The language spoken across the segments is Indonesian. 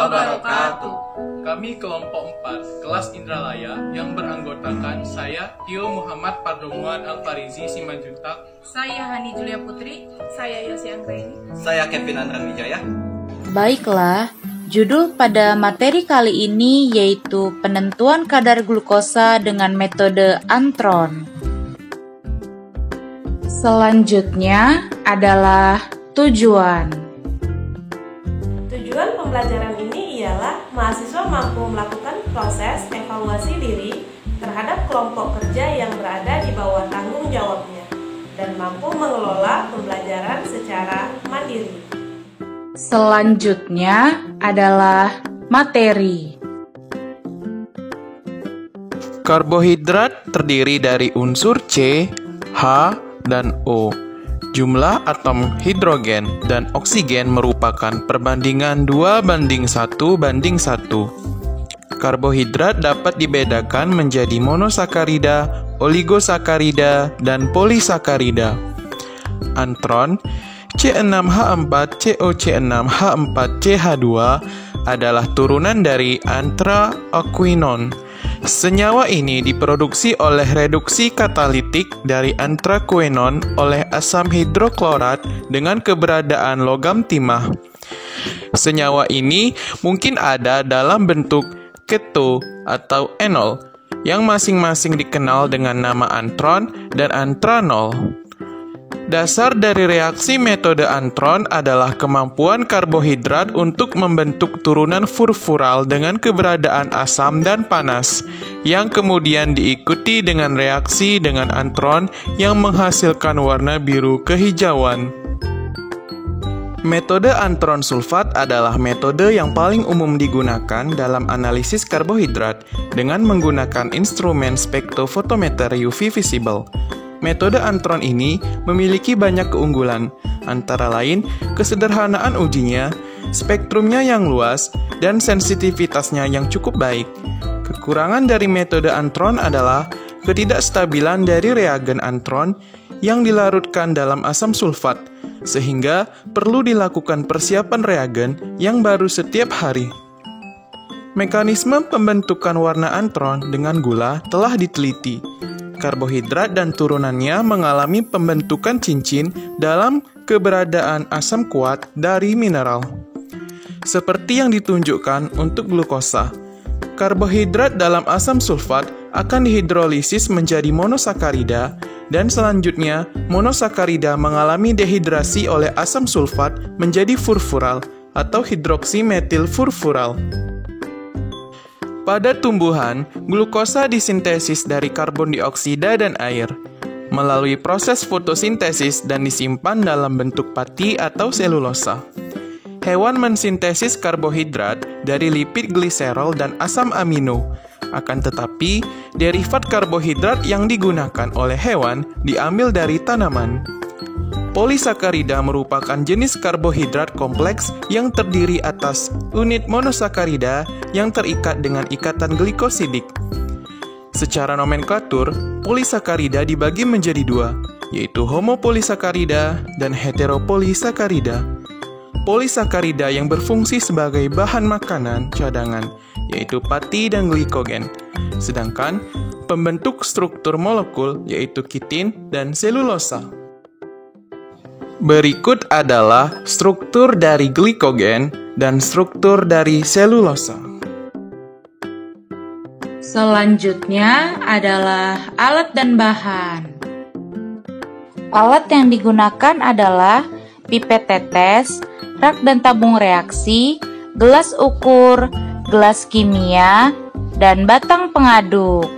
wabarakatuh. Kami kelompok 4, kelas Indralaya yang beranggotakan saya, Tio Muhammad Pardomuan Alfarizi Simanjuntak. Saya Hani Julia Putri. Saya Yosi Anggraini. Saya Kevin Andran Wijaya. Baiklah, judul pada materi kali ini yaitu penentuan kadar glukosa dengan metode Antron. Selanjutnya adalah tujuan. Tujuan pembelajaran ini ialah mahasiswa mampu melakukan proses evaluasi diri terhadap kelompok kerja yang berada di bawah tanggung jawabnya dan mampu mengelola pembelajaran secara mandiri. Selanjutnya adalah materi. Karbohidrat terdiri dari unsur C, H, dan O. Jumlah atom hidrogen dan oksigen merupakan perbandingan 2:1:1. Karbohidrat dapat dibedakan menjadi monosakarida, oligosakarida, dan polisakarida. Antron C6H4COC6H4CH2 adalah turunan dari antraquinone. Senyawa ini diproduksi oleh reduksi katalitik dari antraquinone oleh asam hidroklorat dengan keberadaan logam timah. Senyawa ini mungkin ada dalam bentuk keto atau enol, yang masing-masing dikenal dengan nama antron dan antranol. Dasar dari reaksi metode Antron adalah kemampuan karbohidrat untuk membentuk turunan furfural dengan keberadaan asam dan panas, yang kemudian diikuti dengan reaksi dengan Antron yang menghasilkan warna biru kehijauan. Metode Antron sulfat adalah metode yang paling umum digunakan dalam analisis karbohidrat dengan menggunakan instrumen spektrofotometer UV visible. Metode Antron ini memiliki banyak keunggulan, antara lain kesederhanaan ujinya, spektrumnya yang luas, dan sensitivitasnya yang cukup baik. Kekurangan dari metode Antron adalah ketidakstabilan dari reagen Antron yang dilarutkan dalam asam sulfat, sehingga perlu dilakukan persiapan reagen yang baru setiap hari. Mekanisme pembentukan warna Antron dengan gula telah diteliti. Karbohidrat dan turunannya mengalami pembentukan cincin dalam keberadaan asam kuat dari mineral. Seperti yang ditunjukkan untuk glukosa, karbohidrat dalam asam sulfat akan dihidrolisis menjadi monosakarida dan selanjutnya monosakarida mengalami dehidrasi oleh asam sulfat menjadi furfural atau hidroksimetil furfural. Pada tumbuhan, glukosa disintesis dari karbon dioksida dan air melalui proses fotosintesis dan disimpan dalam bentuk pati atau selulosa. Hewan mensintesis karbohidrat dari lipid gliserol dan asam amino. Akan tetapi, derivat karbohidrat yang digunakan oleh hewan diambil dari tanaman. Polisakarida merupakan jenis karbohidrat kompleks yang terdiri atas unit monosakarida yang terikat dengan ikatan glikosidik. Secara nomenklatur, polisakarida dibagi menjadi dua, yaitu homopolisakarida dan heteropolisakarida. Polisakarida yang berfungsi sebagai bahan makanan cadangan, yaitu pati dan glikogen. Sedangkan pembentuk struktur molekul, yaitu kitin dan selulosa. Berikut adalah struktur dari glikogen dan struktur dari selulosa. Selanjutnya adalah alat dan bahan. Alat yang digunakan adalah pipet tetes, rak dan tabung reaksi, gelas ukur, gelas kimia, dan batang pengaduk.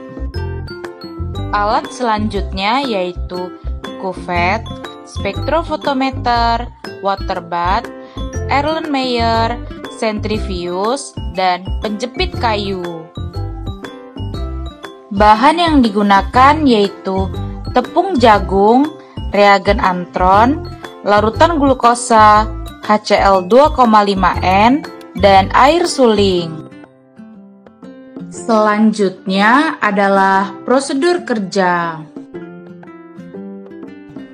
Alat selanjutnya yaitu kuvet, spektrofotometer, water bath, Erlenmeyer, sentrifuge, dan penjepit kayu. Bahan yang digunakan yaitu tepung jagung, reagen Antron, larutan glukosa, HCl 2,5N, dan air suling. Selanjutnya adalah prosedur kerja.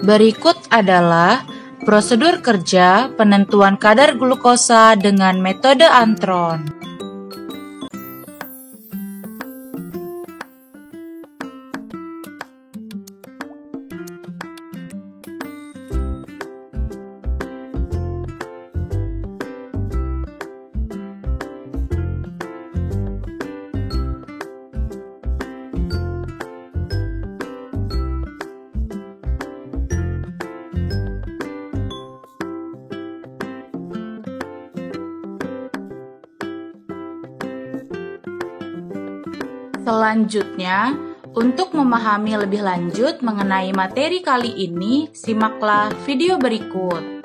Berikut adalah Prosedur kerja penentuan kadar glukosa dengan metode Antron. Selanjutnya, untuk memahami lebih lanjut mengenai materi kali ini, simaklah video berikut.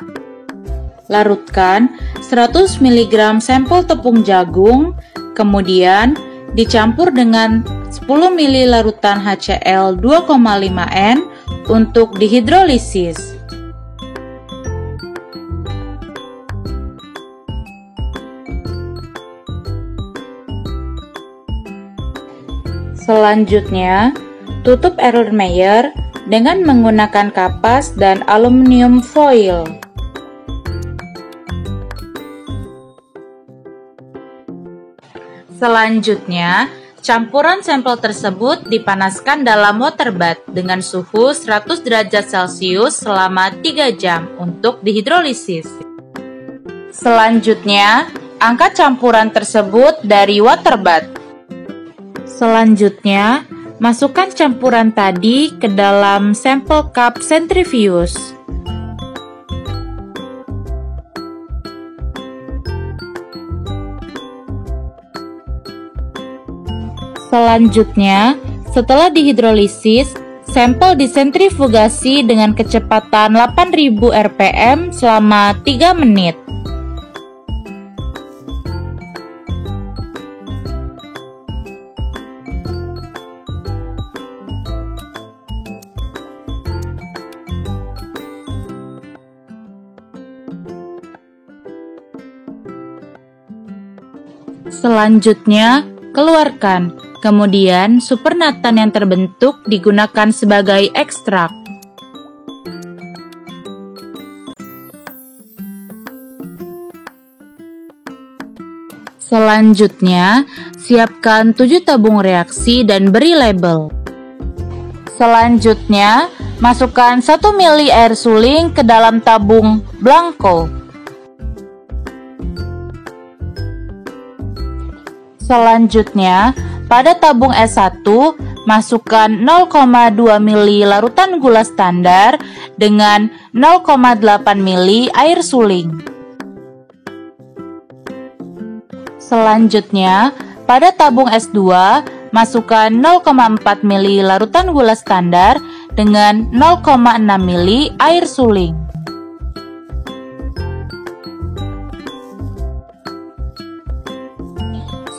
Larutkan 100 mg sampel tepung jagung, kemudian dicampur dengan 10 ml larutan HCl 2,5N untuk dihidrolisis. Selanjutnya, tutup Erlenmeyer dengan menggunakan kapas dan aluminium foil. Selanjutnya, campuran sampel tersebut dipanaskan dalam water bath dengan suhu 100 derajat Celcius selama 3 jam untuk dihidrolisis. Selanjutnya, angkat campuran tersebut dari water bath. Selanjutnya, masukkan campuran tadi ke dalam sampel cup centrifuge. Selanjutnya, setelah dihidrolisis, sampel disentrifugasi dengan kecepatan 8000 rpm selama 3 menit. Selanjutnya, keluarkan. Kemudian, supernatan yang terbentuk digunakan sebagai ekstrak. Selanjutnya, siapkan 7 tabung reaksi dan beri label. Selanjutnya, masukkan 1 ml air suling ke dalam tabung blanko. Selanjutnya, pada tabung S1, masukkan 0,2 ml larutan gula standar dengan 0,8 ml air suling. Selanjutnya, pada tabung S2, masukkan 0,4 ml larutan gula standar dengan 0,6 ml air suling.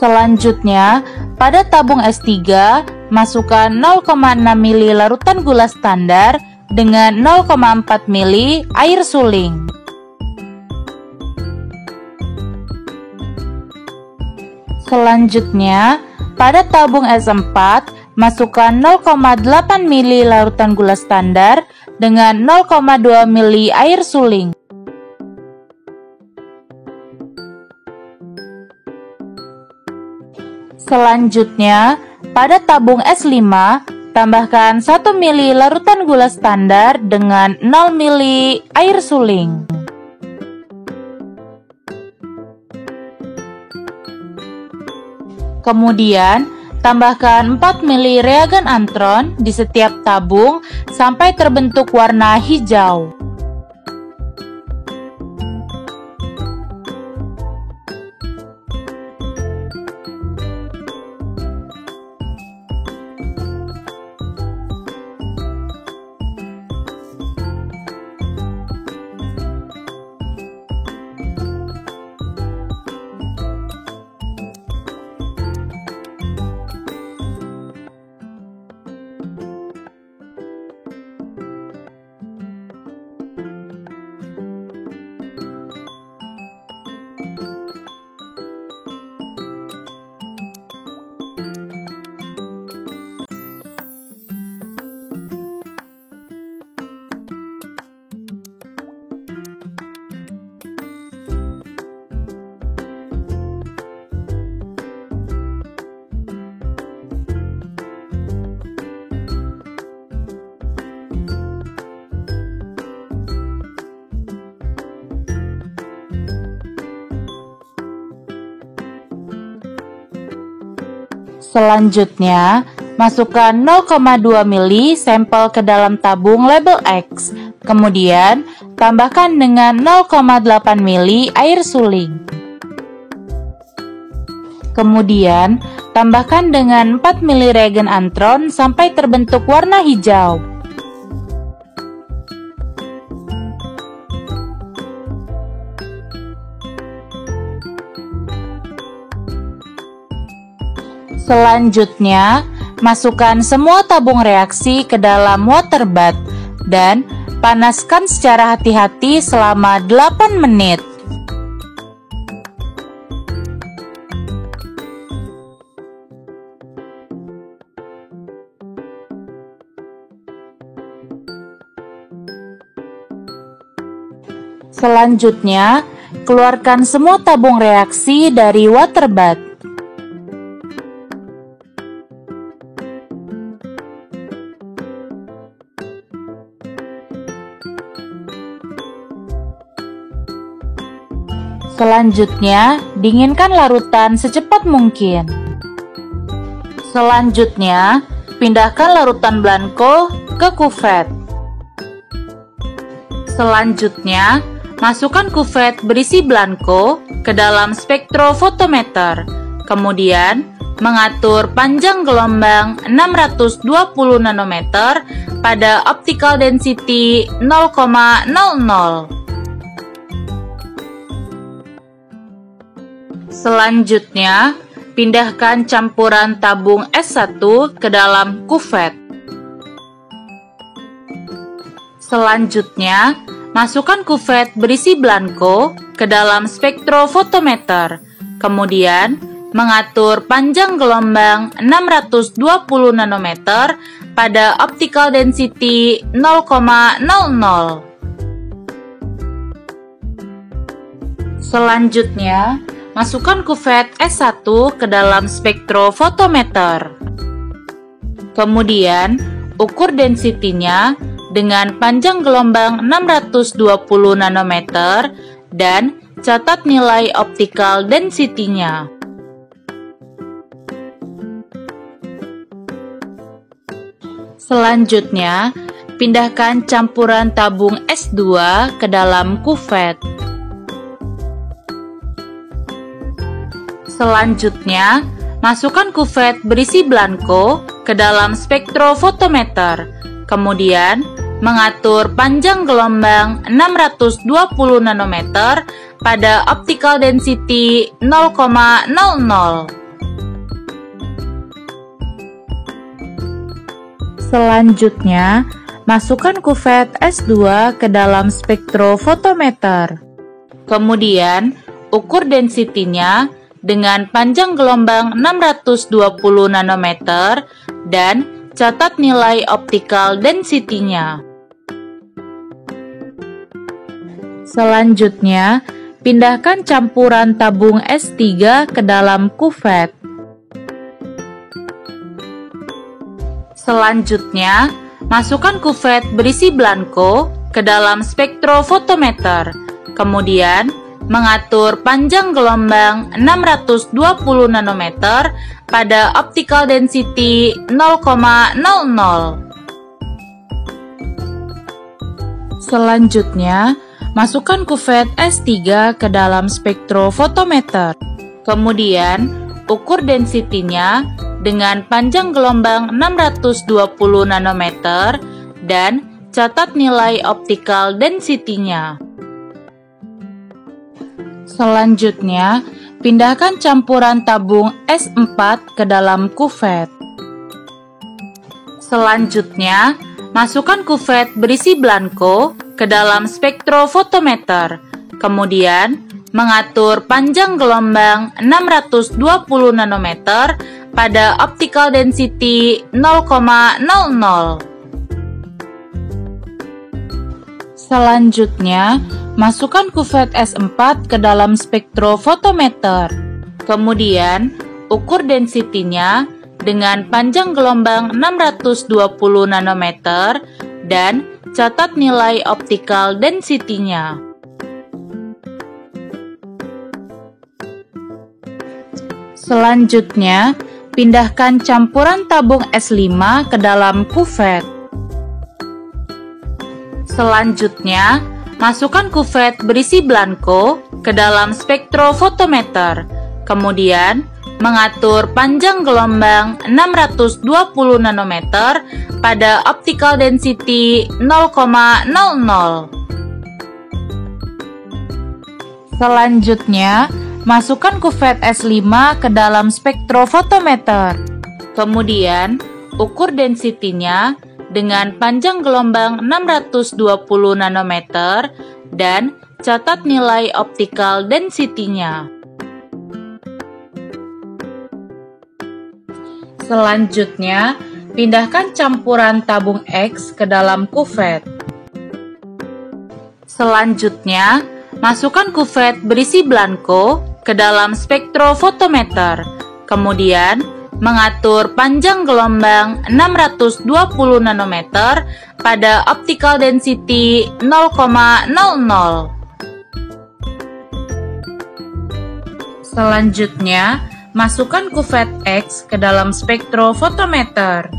Selanjutnya, pada tabung S3, masukkan 0,6 ml larutan gula standar dengan 0,4 ml air suling. Selanjutnya, pada tabung S4, masukkan 0,8 ml larutan gula standar dengan 0,2 ml air suling. Selanjutnya, pada tabung S5, tambahkan 1 ml larutan gula standar dengan 0 ml air suling. Kemudian, tambahkan 4 ml reagen Antron di setiap tabung sampai terbentuk warna hijau. Selanjutnya, masukkan 0,2 mili sampel ke dalam tabung label X. Kemudian, tambahkan dengan 0,8 mili air suling. Kemudian, tambahkan dengan 4 mili reagen antron sampai terbentuk warna hijau. Selanjutnya, masukkan semua tabung reaksi ke dalam water bath dan panaskan secara hati-hati selama 8 menit. Selanjutnya, keluarkan semua tabung reaksi dari water bath. Selanjutnya, dinginkan larutan secepat mungkin. Selanjutnya, pindahkan larutan blanko ke kuvet. Selanjutnya, masukkan kuvet berisi blanko ke dalam spektrofotometer. Kemudian, mengatur panjang gelombang 620 nanometer pada optical density 0,00. Selanjutnya, pindahkan campuran tabung S1 ke dalam kuvet. Selanjutnya, masukkan kuvet berisi blanko ke dalam spektrofotometer. Kemudian, mengatur panjang gelombang 620 nanometer pada optical density 0,00. Selanjutnya, masukkan kuvet S1 ke dalam spektrofotometer. Kemudian, ukur density-nya dengan panjang gelombang 620 nanometer dan catat nilai optical density-nya. Selanjutnya, pindahkan campuran tabung S2 ke dalam kuvet. Selanjutnya, masukkan kuvet berisi blanko ke dalam spektrofotometer. Kemudian, mengatur panjang gelombang 620 nanometer pada optical density 0,00. Selanjutnya, masukkan kuvet S2 ke dalam spektrofotometer. Kemudian, ukur density-nya dengan panjang gelombang 620 nanometer dan catat nilai optical density-nya. Selanjutnya, pindahkan campuran tabung S3 ke dalam kuvet. Selanjutnya, masukkan kuvet berisi blanko ke dalam spektrofotometer. Kemudian, mengatur panjang gelombang 620 nanometer pada optical density 0,00. Selanjutnya, masukkan kuvet S3 ke dalam spektrofotometer. Kemudian, ukur density-nya dengan panjang gelombang 620 nanometer dan catat nilai optical density-nya. Selanjutnya, pindahkan campuran tabung S4 ke dalam kuvet. Selanjutnya, masukkan kuvet berisi blanko ke dalam spektrofotometer. Kemudian, mengatur panjang gelombang 620 nanometer pada optical density 0,00. Selanjutnya, masukkan kuvet S4 ke dalam spektrofotometer. Kemudian, ukur density-nya dengan panjang gelombang 620 nanometer dan catat nilai optical density-nya. Selanjutnya, pindahkan campuran tabung S5 ke dalam kuvet. Selanjutnya, masukkan kuvet berisi blanko ke dalam spektrofotometer. Kemudian, mengatur panjang gelombang 620 nanometer pada optical density 0,00. Selanjutnya, masukkan kuvet S5 ke dalam spektrofotometer. Kemudian, ukur density-nya dengan panjang gelombang 620 nanometer dan catat nilai optical density-nya. Selanjutnya, pindahkan campuran tabung X ke dalam kuvet. Selanjutnya, masukkan kuvet berisi blanko ke dalam spektrofotometer. Kemudian, mengatur panjang gelombang 620 nanometer pada optical density 0,00. Selanjutnya, masukkan kuvet X ke dalam spektrofotometer.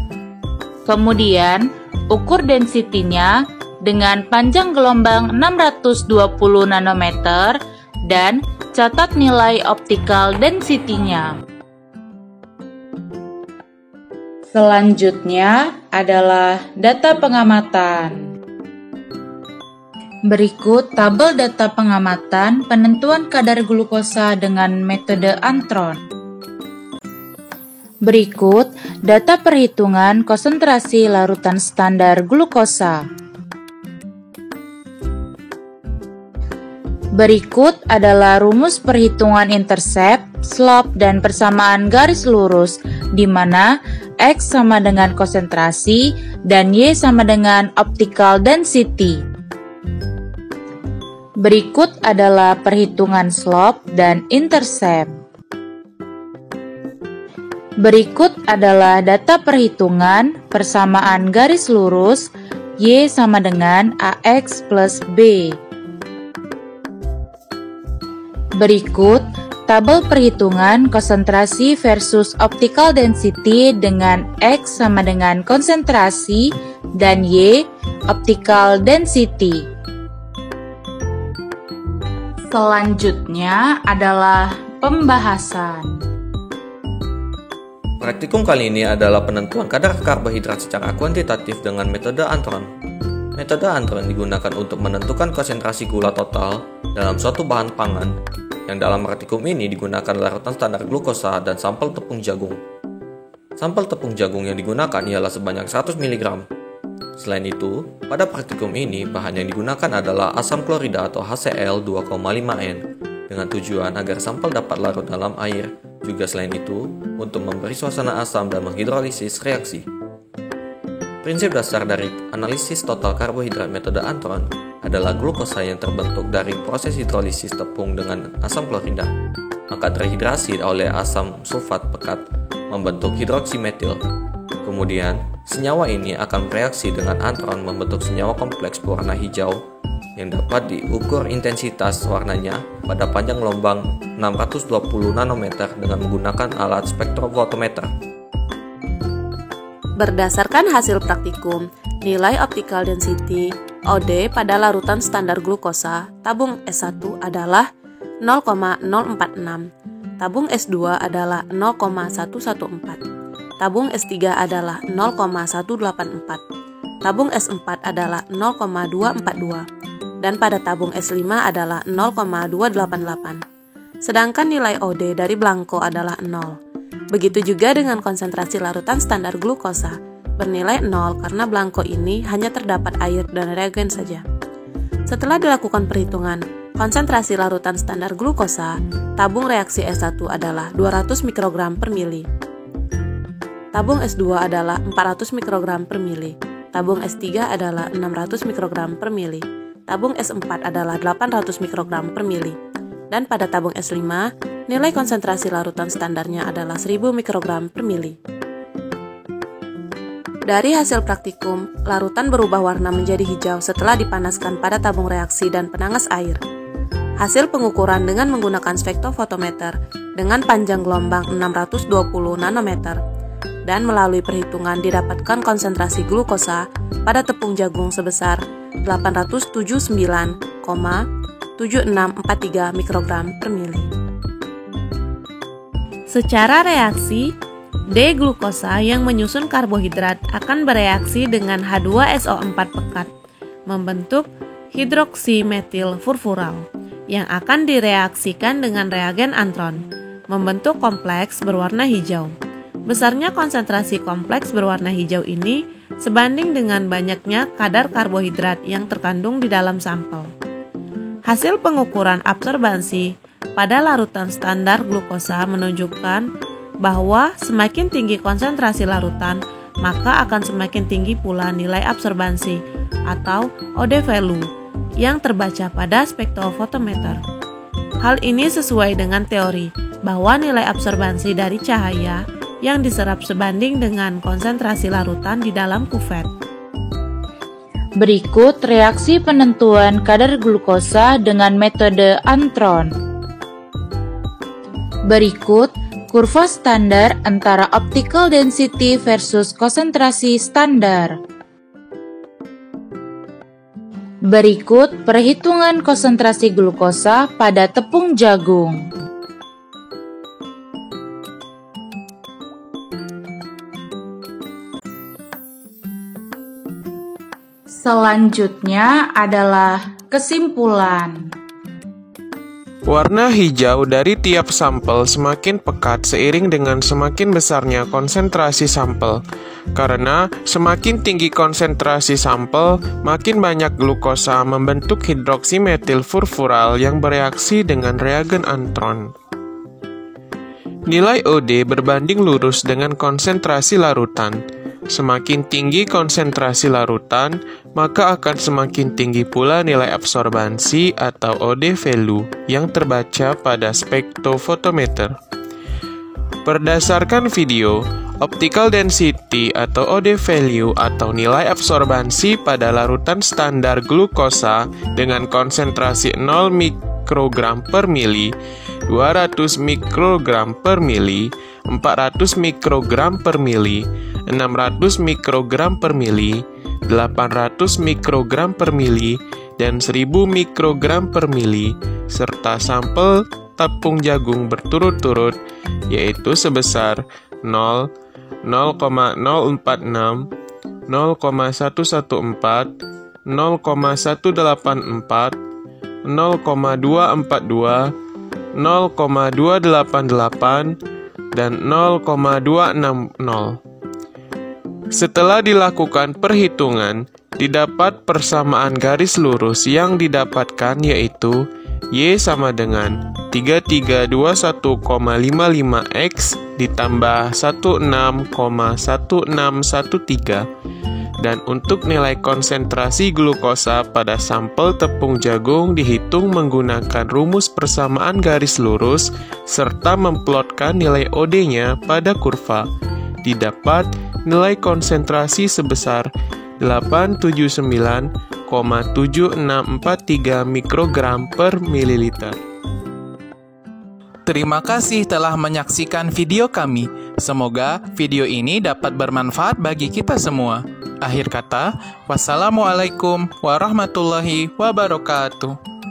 Kemudian, ukur density-nya dengan panjang gelombang 620 nanometer dan catat nilai optical density-nya. Selanjutnya adalah data pengamatan. Berikut tabel data pengamatan penentuan kadar glukosa dengan metode Antron. Berikut data perhitungan konsentrasi larutan standar glukosa. Berikut adalah rumus perhitungan intercept, slope, dan persamaan garis lurus, di mana X sama dengan konsentrasi dan Y sama dengan optical density. Berikut adalah perhitungan slope dan intercept. Berikut adalah data perhitungan persamaan garis lurus Y sama dengan AX plus B. Berikut tabel perhitungan konsentrasi versus optical density dengan X sama dengan konsentrasi dan Y optical density. Selanjutnya adalah pembahasan. Praktikum kali ini adalah penentuan kadar karbohidrat secara kuantitatif dengan metode Antron. Metode Antron digunakan untuk menentukan konsentrasi gula total dalam suatu bahan pangan, yang dalam praktikum ini digunakan larutan standar glukosa dan sampel tepung jagung. Sampel tepung jagung yang digunakan ialah sebanyak 100 mg. Selain itu, pada praktikum ini bahan yang digunakan adalah asam klorida atau HCl 2,5N dengan tujuan agar sampel dapat larut dalam air. Juga selain itu, untuk memberi suasana asam dan menghidrolisis reaksi. Prinsip dasar dari analisis total karbohidrat metode Antron adalah glukosa yang terbentuk dari proses hidrolisis tepung dengan asam klorida, maka terhidrasi oleh asam sulfat pekat membentuk hidroksimetil. Kemudian, senyawa ini akan bereaksi dengan Antron membentuk senyawa kompleks berwarna hijau yang dapat diukur intensitas warnanya pada panjang gelombang 620 nanometer dengan menggunakan alat spektrofotometer. Berdasarkan hasil praktikum, nilai optical density OD pada larutan standar glukosa tabung S1 adalah 0,046, tabung S2 adalah 0,114, tabung S3 adalah 0,184, tabung S4 adalah 0,242, dan pada tabung S5 adalah 0,288. Sedangkan nilai OD dari blanko adalah 0. Begitu juga dengan konsentrasi larutan standar glukosa, bernilai 0 karena blanko ini hanya terdapat air dan reagen saja. Setelah dilakukan perhitungan konsentrasi larutan standar glukosa, tabung reaksi S1 adalah 200 mikrogram per mili. Tabung S2 adalah 400 mikrogram per mili. Tabung S3 adalah 600 mikrogram per mili. Tabung S4 adalah 800 mikrogram per mili. Dan pada tabung S5, nilai konsentrasi larutan standarnya adalah 1000 mikrogram per mili. Dari hasil praktikum, larutan berubah warna menjadi hijau setelah dipanaskan pada tabung reaksi dan penangas air. Hasil pengukuran dengan menggunakan spektrofotometer dengan panjang gelombang 620 nanometer dan melalui perhitungan didapatkan konsentrasi glukosa pada tepung jagung sebesar 879,7643 mikrogram per mili. Secara reaksi, D-glukosa yang menyusun karbohidrat akan bereaksi dengan H2SO4 pekat, membentuk hidroksimetil furfural yang akan direaksikan dengan reagen antron, membentuk kompleks berwarna hijau. Besarnya konsentrasi kompleks berwarna hijau ini sebanding dengan banyaknya kadar karbohidrat yang terkandung di dalam sampel. Hasil pengukuran absorbansi pada larutan standar glukosa menunjukkan bahwa semakin tinggi konsentrasi larutan, maka akan semakin tinggi pula nilai absorbansi atau OD value yang terbaca pada spektrofotometer. Hal ini sesuai dengan teori bahwa nilai absorbansi dari cahaya yang diserap sebanding dengan konsentrasi larutan di dalam kuvet. Berikut reaksi penentuan kadar glukosa dengan metode antron. Berikut kurva standar antara optical density versus konsentrasi standar. Berikut perhitungan konsentrasi glukosa pada tepung jagung. Selanjutnya adalah kesimpulan. Warna hijau dari tiap sampel semakin pekat seiring dengan semakin besarnya konsentrasi sampel. Karena semakin tinggi konsentrasi sampel, makin banyak glukosa membentuk hidroksimetil furfural yang bereaksi dengan reagen antron. Nilai OD berbanding lurus dengan konsentrasi larutan. Semakin tinggi konsentrasi larutan, maka akan semakin tinggi pula nilai absorbansi atau OD value yang terbaca pada spektrofotometer. Berdasarkan video, optical density atau OD value atau nilai absorbansi pada larutan standar glukosa dengan konsentrasi 0 mikrogram per mili, 200 mikrogram per mili, 400 mikrogram per mili, 600 mikrogram per mili, 800 mikrogram per mili, dan 1000 mikrogram per mili, serta sampel tepung jagung berturut-turut, yaitu sebesar 0, 0,046, 0,114, 0,184, 0,242, 0,288, dan 0,260. Setelah dilakukan perhitungan, didapat persamaan garis lurus yang didapatkan yaitu Y sama dengan 3321,55X ditambah 16,1613. Dan untuk nilai konsentrasi glukosa pada sampel tepung jagung dihitung menggunakan rumus persamaan garis lurus serta memplotkan nilai OD-nya pada kurva. Didapat nilai konsentrasi sebesar 879,7643 mikrogram per mililiter. Terima kasih telah menyaksikan video kami. Semoga video ini dapat bermanfaat bagi kita semua. Akhir kata, wassalamualaikum warahmatullahi wabarakatuh.